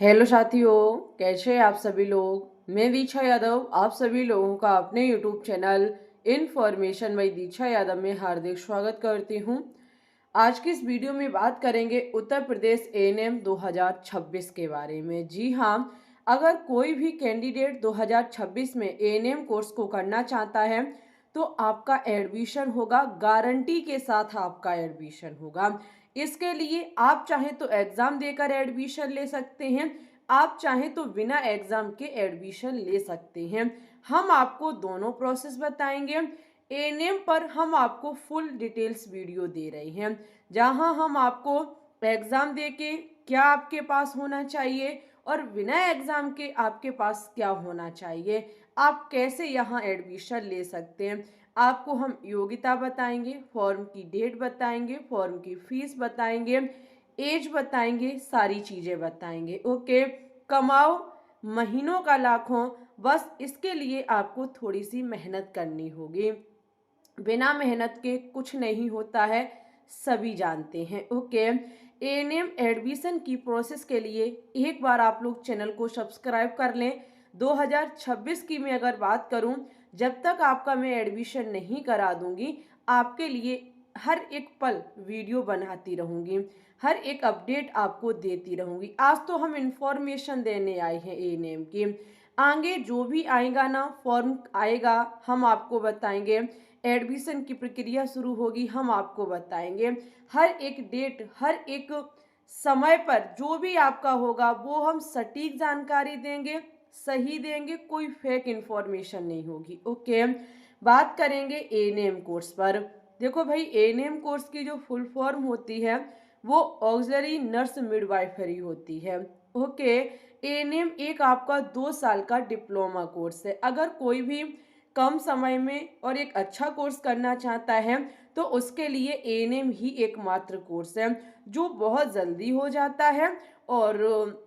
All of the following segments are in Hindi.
हेलो साथियों, कैसे हैं आप सभी लोग। मैं दीक्षा यादव आप सभी लोगों का अपने यूट्यूब चैनल इन्फॉर्मेशन बाय दीक्षा यादव में हार्दिक स्वागत करती हूं। आज की इस वीडियो में बात करेंगे उत्तर प्रदेश एएनएम 2026 के बारे में। जी हाँ, अगर कोई भी कैंडिडेट 2026 में एएनएम कोर्स को करना चाहता है तो आपका एडमिशन होगा, गारंटी के साथ आपका एडमिशन होगा। इसके लिए आप चाहें तो एग्ज़ाम देकर एडमिशन ले सकते हैं, आप चाहें तो बिना एग्ज़ाम के एडमिशन ले सकते हैं। हम आपको दोनों प्रोसेस बताएंगे। एएनएम पर हम आपको फुल डिटेल्स वीडियो दे रहे हैं, जहां हम आपको एग्ज़ाम देके क्या आपके पास होना चाहिए और बिना एग्ज़ाम के आपके पास क्या होना चाहिए, आप कैसे यहाँ एडमिशन ले सकते हैं। आपको हम योग्यता बताएंगे, फॉर्म की डेट बताएंगे, फॉर्म की फीस बताएंगे, एज बताएंगे, सारी चीज़ें बताएंगे। ओके, कमाओ महीनों का लाखों, बस इसके लिए आपको थोड़ी सी मेहनत करनी होगी। बिना मेहनत के कुछ नहीं होता है, सभी जानते हैं। ओके, एएनएम एडमिशन की प्रोसेस के लिए एक बार आप लोग चैनल को सब्सक्राइब कर लें। 2026 की मैं अगर बात करूं, जब तक आपका मैं एडमिशन नहीं करा दूंगी, आपके लिए हर एक पल वीडियो बनाती रहूंगी, हर एक अपडेट आपको देती रहूंगी। आज तो हम इंफॉर्मेशन देने आए हैं एएनएम की, आगे जो भी आएगा ना, फॉर्म आएगा हम आपको बताएंगे, एडमिशन की प्रक्रिया शुरू होगी हम आपको बताएंगे। हर एक डेट, हर एक समय पर जो भी आपका होगा वो हम सटीक जानकारी देंगे, सही देंगे, कोई फेक इंफॉर्मेशन नहीं होगी। ओके, बात करेंगे एएनएम कोर्स पर। देखो भाई, एएनएम कोर्स की जो फुल फॉर्म होती है वो ऑक्सिलरी नर्स मिडवाइफरी होती है। ओके, एएनएम एक आपका 2 साल का डिप्लोमा कोर्स है। अगर कोई भी कम समय में और एक अच्छा कोर्स करना चाहता है तो उसके लिए एएनएम ही एकमात्र कोर्स है जो बहुत जल्दी हो जाता है और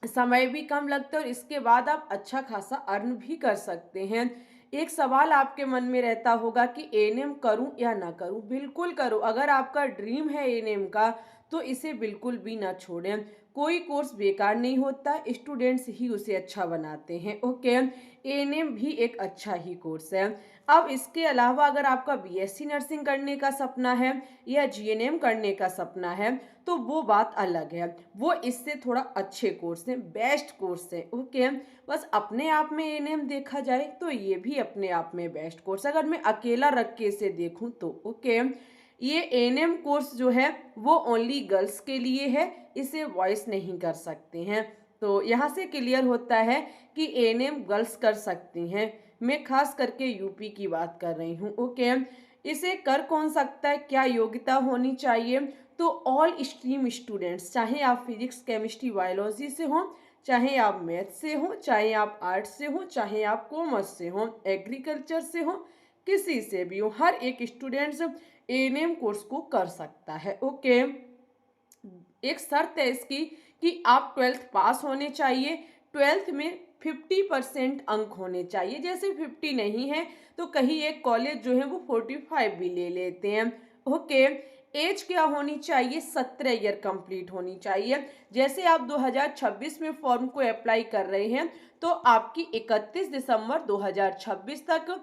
समय भी कम लगता है, और इसके बाद आप अच्छा खासा अर्न भी कर सकते हैं। एक सवाल आपके मन में रहता होगा कि एएनएम करूं या ना करूं। बिल्कुल करो, अगर आपका ड्रीम है एएनएम का तो इसे बिल्कुल भी ना छोड़ें। कोई कोर्स बेकार नहीं होता, स्टूडेंट्स ही उसे अच्छा बनाते हैं। ओके, एएनएम भी एक अच्छा ही कोर्स है। अब इसके अलावा अगर आपका बीएससी नर्सिंग करने का सपना है या जीएनएम करने का सपना है तो वो बात अलग है, वो इससे थोड़ा अच्छे कोर्स हैं, बेस्ट कोर्स है। ओके, बस अपने आप में एएनएम देखा जाए तो ये भी अपने आप में बेस्ट कोर्स, अगर मैं अकेला रख के इसे देखूं तो। ओके, ये एएनएम कोर्स जो है वो ओनली गर्ल्स के लिए है, इसे बॉयज नहीं कर सकते हैं। तो यहाँ से क्लियर होता है कि एएनएम गर्ल्स कर सकती हैं। मैं खास करके यूपी की बात कर रही हूँ। ओके, इसे कर कौन सकता है, क्या योग्यता होनी चाहिए, तो ऑल स्ट्रीम स्टूडेंट्स, चाहे आप फिजिक्स केमिस्ट्री बायोलॉजी से हों, चाहे आप मैथ से हों, चाहे आप आर्ट्स से हों, चाहे आप कॉमर्स से हों, एग्रीकल्चर से हों, किसी से भी हो, हर एक स्टूडेंट्स एएनएम कोर्स को कर सकता है। ओके, एक शर्त है इसकी कि आप 12th पास होने चाहिए, 12th में 50% अंक होने चाहिए। जैसे 50 नहीं है तो कहीं एक कॉलेज जो है वो 45 भी ले लेते हैं। ओके, एज क्या होनी चाहिए, 17 ईयर कंप्लीट होनी चाहिए। जैसे आप 2026 में फॉर्म को अप्लाई कर रहे हैं तो आपकी 31 दिसंबर 2026 तक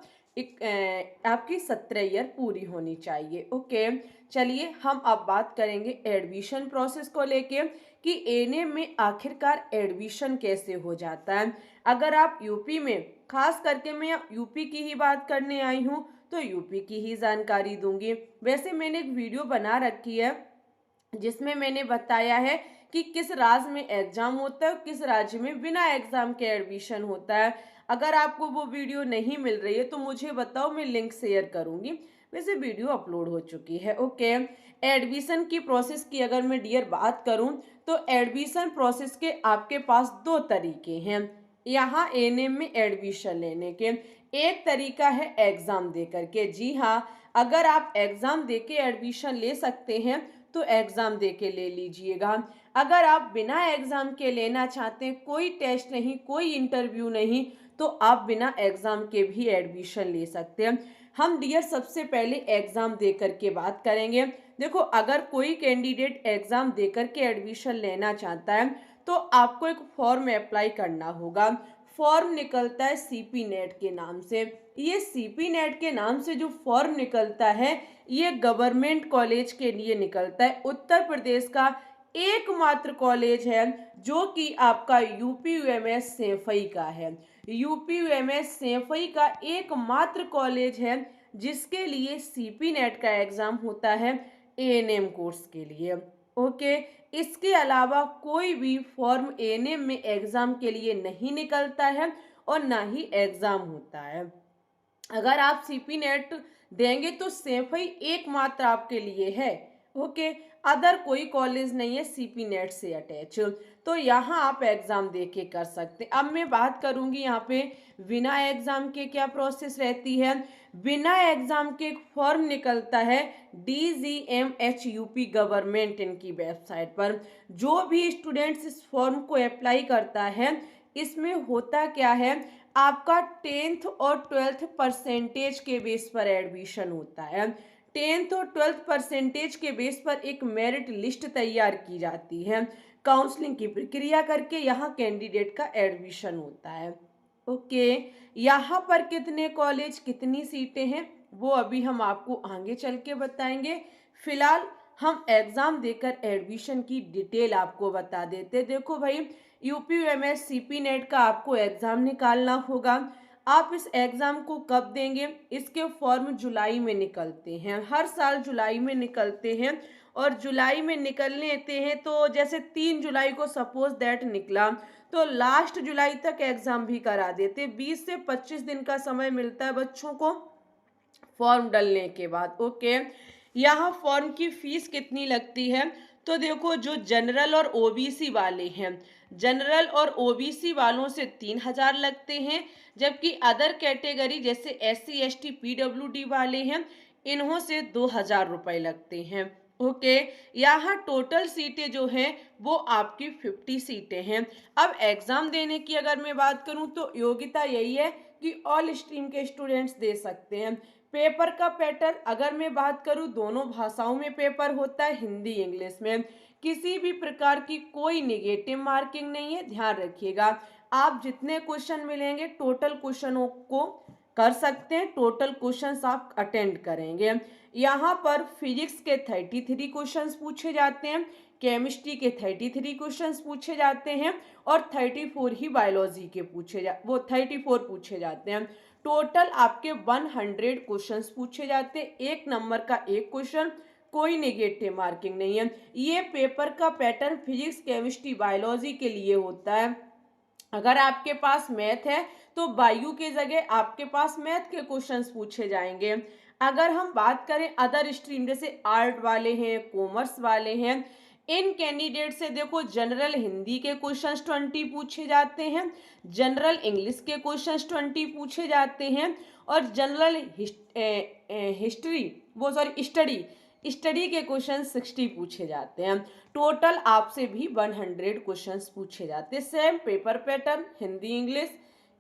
आपकी 17 ईयर पूरी होनी चाहिए। ओके, चलिए हम अब बात करेंगे एडमिशन प्रोसेस को लेके कि एएनएम में आखिरकार एडमिशन कैसे हो जाता है। अगर आप यूपी में, खास करके मैं यूपी की ही बात करने आई हूँ तो यूपी की ही जानकारी दूंगी। वैसे मैंने एक वीडियो बना रखी है जिसमें मैंने बताया है कि किस राज्य में एग्जाम होता है और किस राज्य में बिना एग्जाम के एडमिशन होता है। अगर आपको वो वीडियो नहीं मिल रही है तो मुझे बताओ, मैं लिंक शेयर करूंगी। वैसे वीडियो अपलोड हो चुकी है। ओके, एडमिशन की प्रोसेस की अगर मैं डियर बात करूं तो एडमिशन प्रोसेस के आपके पास दो तरीके हैं यहाँ एएनएम में एडमिशन लेने के। एक तरीका है एग्जाम दे करके। जी हाँ, अगर आप एग्जाम दे के एडमिशन ले सकते हैं तो एग्जाम दे के ले लीजिएगा। अगर आप बिना एग्जाम के लेना चाहते हैं, कोई टेस्ट नहीं, कोई इंटरव्यू नहीं, तो आप बिना एग्जाम के भी एडमिशन ले सकते हैं। हम डियर सबसे पहले एग्जाम दे करके बात करेंगे। देखो, अगर कोई कैंडिडेट एग्जाम दे करके एडमिशन लेना चाहता है तो आपको एक फॉर्म अप्लाई करना होगा। फॉर्म निकलता है सीपी नेट के नाम से। ये सीपी नेट के नाम से जो फॉर्म निकलता है ये गवर्नमेंट कॉलेज के लिए निकलता है। उत्तर प्रदेश का एकमात्र कॉलेज है जो कि आपका यूपीयूएमएस सेफई का है। यूपीयूएमएस सेफई का एकमात्र कॉलेज है जिसके लिए सीपी नेट का एग्जाम होता है एएनएम कोर्स के लिए। ओके, इसके अलावा कोई भी फॉर्म एएनएम में एग्जाम के लिए नहीं निकलता है और ना ही एग्जाम होता है। अगर आप सीपी नेट देंगे तो सेफई एकमात्र आपके लिए है। ओके, अदर कोई कॉलेज नहीं है सीपी नेट से अटैच, तो यहाँ आप एग्जाम दे के कर सकते हैं। अब मैं बात करूंगी यहाँ पे बिना एग्जाम के क्या प्रोसेस रहती है। बिना एग्जाम के एक फॉर्म निकलता है DGMHUP गवर्नमेंट इनकी वेबसाइट पर। जो भी स्टूडेंट्स इस फॉर्म को अप्लाई करता है, इसमें होता क्या है, आपका 10th और 12th परसेंटेज के बेस पर एडमिशन होता है। 10th और 12th परसेंटेज के बेस पर एक मेरिट लिस्ट तैयार की जाती है। काउंसलिंग की प्रक्रिया करके यहाँ कैंडिडेट का एडमिशन होता है। ओके, यहाँ पर कितने कॉलेज कितनी सीटें हैं वो अभी हम आपको आगे चल के बताएंगे। फिलहाल हम एग्जाम देकर एडमिशन की डिटेल आपको बता देते। देखो भाई, यूपीयूएमएस सीपी नेट का आपको एग्जाम निकालना होगा। आप इस एग्जाम को कब देंगे, इसके फॉर्म जुलाई में निकलते हैं, हर साल जुलाई में निकलते हैं। और जुलाई में निकलने देते हैं तो जैसे 3 जुलाई को सपोज दैट निकला तो लास्ट जुलाई तक एग्जाम भी करा देते। 20 से 25 दिन का समय मिलता है बच्चों को फॉर्म डालने के बाद। ओके, यहाँ फॉर्म की फीस कितनी लगती है, तो देखो जो जनरल और ओबीसी वाले हैं, जनरल और ओबीसी वालों से 3,000 लगते हैं, जबकि अदर कैटेगरी जैसे SC ST PWD वाले हैं इन्हों से 2,000 रुपये लगते हैं। ओके, यहाँ टोटल सीटें जो हैं वो आपकी 50 सीटें हैं। अब एग्जाम देने की अगर मैं बात करूँ तो योग्यता यही है कि ऑल स्ट्रीम के स्टूडेंट्स दे सकते हैं। पेपर का पैटर्न अगर मैं बात करूँ, दोनों भाषाओं में पेपर होता है, हिंदी इंग्लिश में। किसी भी प्रकार की कोई निगेटिव मार्किंग नहीं है, ध्यान रखिएगा। आप जितने क्वेश्चन मिलेंगे टोटल क्वेश्चनों को कर सकते हैं, टोटल क्वेश्चंस आप अटेंड करेंगे। यहाँ पर फिजिक्स के 33 क्वेश्चंस पूछे जाते हैं, केमिस्ट्री के 33 क्वेश्चंस पूछे जाते हैं और 34 ही बायोलॉजी के 34 पूछे जाते हैं। टोटल आपके 100 क्वेश्चंस पूछे जाते हैं, एक नंबर का एक क्वेश्चन, कोई नेगेटिव मार्किंग नहीं है। ये पेपर का पैटर्न फिजिक्स केमिस्ट्री बायोलॉजी के लिए होता है। अगर आपके पास मैथ है तो बायो के जगह आपके पास मैथ के क्वेश्चंस पूछे जाएंगे। अगर हम बात करें अदर स्ट्रीम जैसे आर्ट वाले हैं, कॉमर्स वाले हैं, इन कैंडिडेट से देखो जनरल हिंदी के क्वेश्चंस 20 पूछे जाते हैं, जनरल इंग्लिश के क्वेश्चंस 20 पूछे जाते हैं और जनरल स्टडी के क्वेश्चन 60 पूछे जाते हैं। टोटल आपसे भी 100 क्वेश्चंस पूछे जाते हैं। Same paper pattern, Hindi English,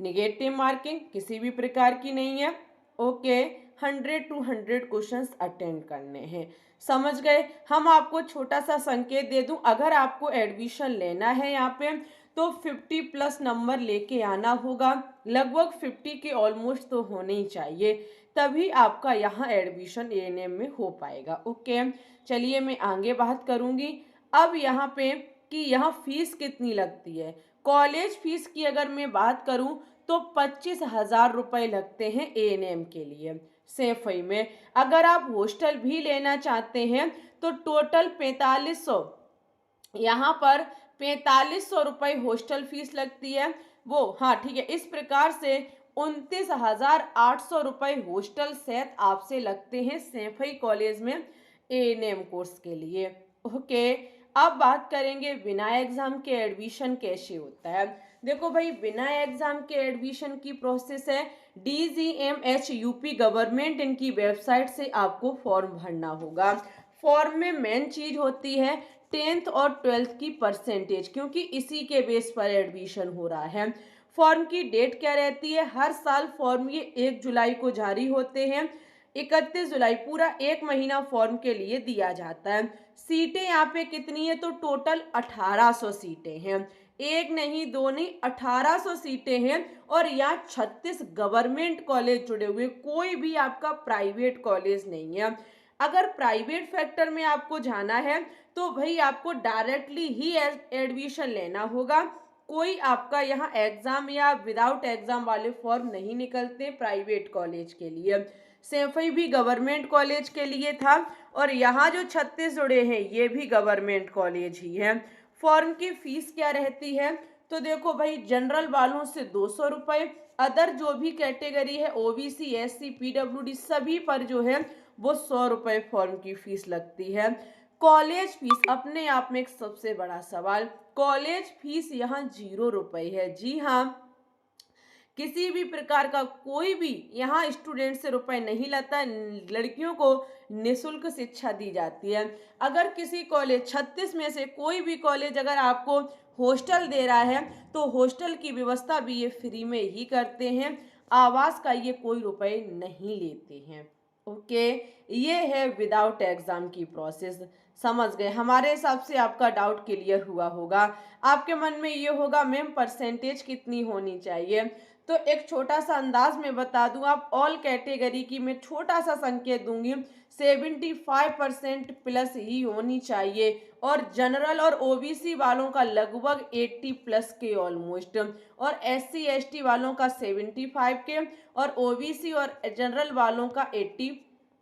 negative marking किसी भी प्रकार की नहीं है। ओके, 100 to 100 क्वेश्चंस अटेंड करने हैं। समझ गए। हम आपको छोटा सा संकेत दे दूं, अगर आपको एडमिशन लेना है यहाँ पे तो 50+ नंबर लेके आना होगा। लगभग 50 के ऑलमोस्ट तो होने ही चाहिए, तभी आपका यहाँ एडमिशन एएनएम में हो पाएगा। ओके, चलिए मैं आगे बात करूँगी अब यहाँ पे कि यहाँ फीस कितनी लगती है। कॉलेज फीस की अगर मैं बात करूँ तो 25,000 रुपये लगते हैं एएनएम के लिए सेफई में। अगर आप हॉस्टल भी लेना चाहते हैं तो टोटल 4500, यहाँ पर 4500 रुपये हॉस्टल फीस लगती है। वो हाँ ठीक है, इस प्रकार से 29,800 रुपये हॉस्टल सहित आपसे लगते हैं सेफई कॉलेज में एएनएम कोर्स के लिए। ओके, अब बात करेंगे बिना एग्जाम के एडमिशन कैसे होता है। देखो भाई, बिना एग्जाम के एडमिशन की प्रोसेस है DGMHUP गवर्नमेंट इनकी वेबसाइट से आपको फॉर्म भरना होगा। फॉर्म में मेन चीज होती है 10th और 12th की परसेंटेज, क्योंकि इसी के बेस पर एडमिशन हो रहा है। फॉर्म की डेट क्या रहती है, हर साल फॉर्म ये 1 जुलाई को जारी होते हैं। 31 जुलाई पूरा 1 महीना फॉर्म के लिए दिया जाता है। सीटें यहाँ पे कितनी है, तो टोटल 1800 सीटें हैं। एक नहीं, दो नहीं, 1800 सीटें हैं। और यहाँ 36 गवर्नमेंट कॉलेज जुड़े हुए, कोई भी आपका प्राइवेट कॉलेज नहीं है। अगर प्राइवेट फैक्टर में आपको जाना है तो भाई आपको डायरेक्टली ही एडमिशन लेना होगा। कोई आपका यहाँ एग्जाम या विदाउट एग्जाम वाले फॉर्म नहीं निकलते प्राइवेट कॉलेज के लिए। सेफई भी गवर्नमेंट कॉलेज के लिए था और यहाँ जो 36 जुड़े हैं ये भी गवर्नमेंट कॉलेज ही है। फॉर्म की फीस क्या रहती है, तो देखो भाई जनरल वालों से 200 रुपये, अदर जो भी कैटेगरी है ओबीसी एससी पीडब्ल्यूडी सभी पर जो है वो 100 रुपये फॉर्म की फीस लगती है। कॉलेज फीस अपने आप में एक सबसे बड़ा सवाल, कॉलेज फीस यहाँ 0 रुपये है। जी हाँ, किसी भी प्रकार का कोई भी यहाँ स्टूडेंट से रुपए नहीं लेता है। लड़कियों को निःशुल्क शिक्षा दी जाती है। अगर किसी कॉलेज 36 में से कोई भी कॉलेज अगर आपको हॉस्टल दे रहा है तो हॉस्टल की व्यवस्था भी ये फ्री में ही करते हैं। आवास का ये कोई रुपए नहीं लेते हैं। ओके, ये है विदाउट एग्जाम की प्रोसेस। समझ गए? हमारे हिसाब से आपका डाउट क्लियर हुआ होगा। आपके मन में ये होगा मैम परसेंटेज कितनी होनी चाहिए, तो एक छोटा सा अंदाज में बता दूं, आप ऑल कैटेगरी की मैं छोटा सा संकेत दूंगी, 75% प्लस ही होनी चाहिए। और जनरल और ओबीसी वालों का लगभग 80 प्लस के ऑलमोस्ट, और एससी एसटी वालों का 75 के, और ओबीसी और जनरल वालों का 80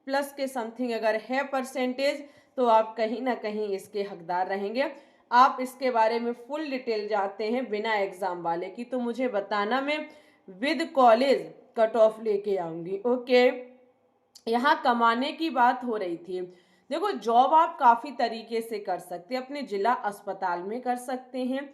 प्लस के समथिंग अगर है परसेंटेज, तो आप कहीं ना कहीं इसके हकदार रहेंगे। आप इसके बारे में फुल डिटेल जानते हैं बिना एग्जाम वाले की, तो मुझे बताना, मैं विद कॉलेज कट ऑफ लेके आऊंगी। ओके, यहाँ कमाने की बात हो रही थी। देखो, जॉब आप काफ़ी तरीके से कर सकते हैं, अपने जिला अस्पताल में कर सकते हैं,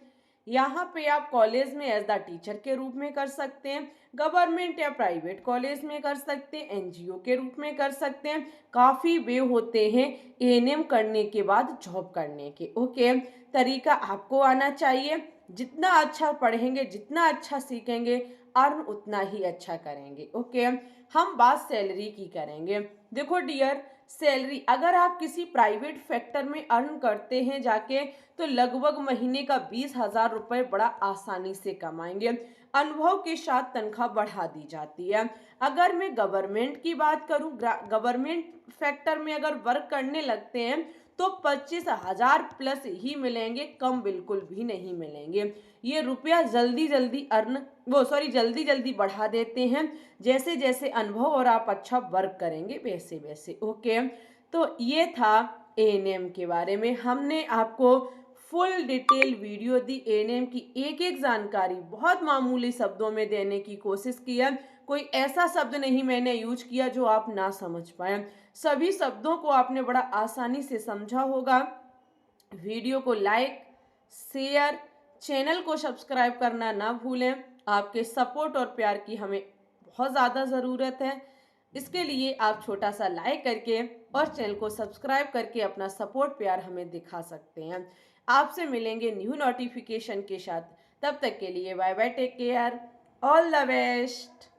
यहाँ पे आप कॉलेज में एज द टीचर के रूप में कर सकते हैं, गवर्नमेंट या प्राइवेट कॉलेज में कर सकते हैं, एनजीओ के रूप में कर सकते हैं। काफ़ी वे होते हैं एएनएम करने के बाद जॉब करने के। ओके, तरीका आपको आना चाहिए। जितना अच्छा पढ़ेंगे, जितना अच्छा सीखेंगे, अर्न उतना ही अच्छा करेंगे। ओके, हम बात सैलरी की करेंगे। देखो डियर, सैलरी अगर आप किसी प्राइवेट सेक्टर में अर्न करते हैं जाके, तो लगभग महीने का 20,000 रुपये बड़ा आसानी से कमाएंगे। अनुभव के साथ तनख्वाह बढ़ा दी जाती है। अगर मैं गवर्नमेंट की बात करूं, गवर्नमेंट सेक्टर में अगर वर्क करने लगते हैं तो 25,000 प्लस ही मिलेंगे, कम बिल्कुल भी नहीं मिलेंगे। ये रुपया जल्दी जल्दी बढ़ा देते हैं, जैसे जैसे अनुभव और आप अच्छा वर्क करेंगे वैसे वैसे। ओके, तो ये था एएनएम के बारे में। हमने आपको फुल डिटेल वीडियो दी, एएनएम की एक एक जानकारी बहुत मामूली शब्दों में देने की कोशिश की है। कोई ऐसा शब्द नहीं मैंने यूज किया जो आप ना समझ पाए। सभी शब्दों को आपने बड़ा आसानी से समझा होगा। वीडियो को लाइक, शेयर, चैनल को सब्सक्राइब करना ना भूलें। आपके सपोर्ट और प्यार की हमें बहुत ज़्यादा ज़रूरत है। इसके लिए आप छोटा सा लाइक करके और चैनल को सब्सक्राइब करके अपना सपोर्ट प्यार हमें दिखा सकते हैं। आपसे मिलेंगे न्यू नोटिफिकेशन के साथ। तब तक के लिए bye bye, take care, all the best.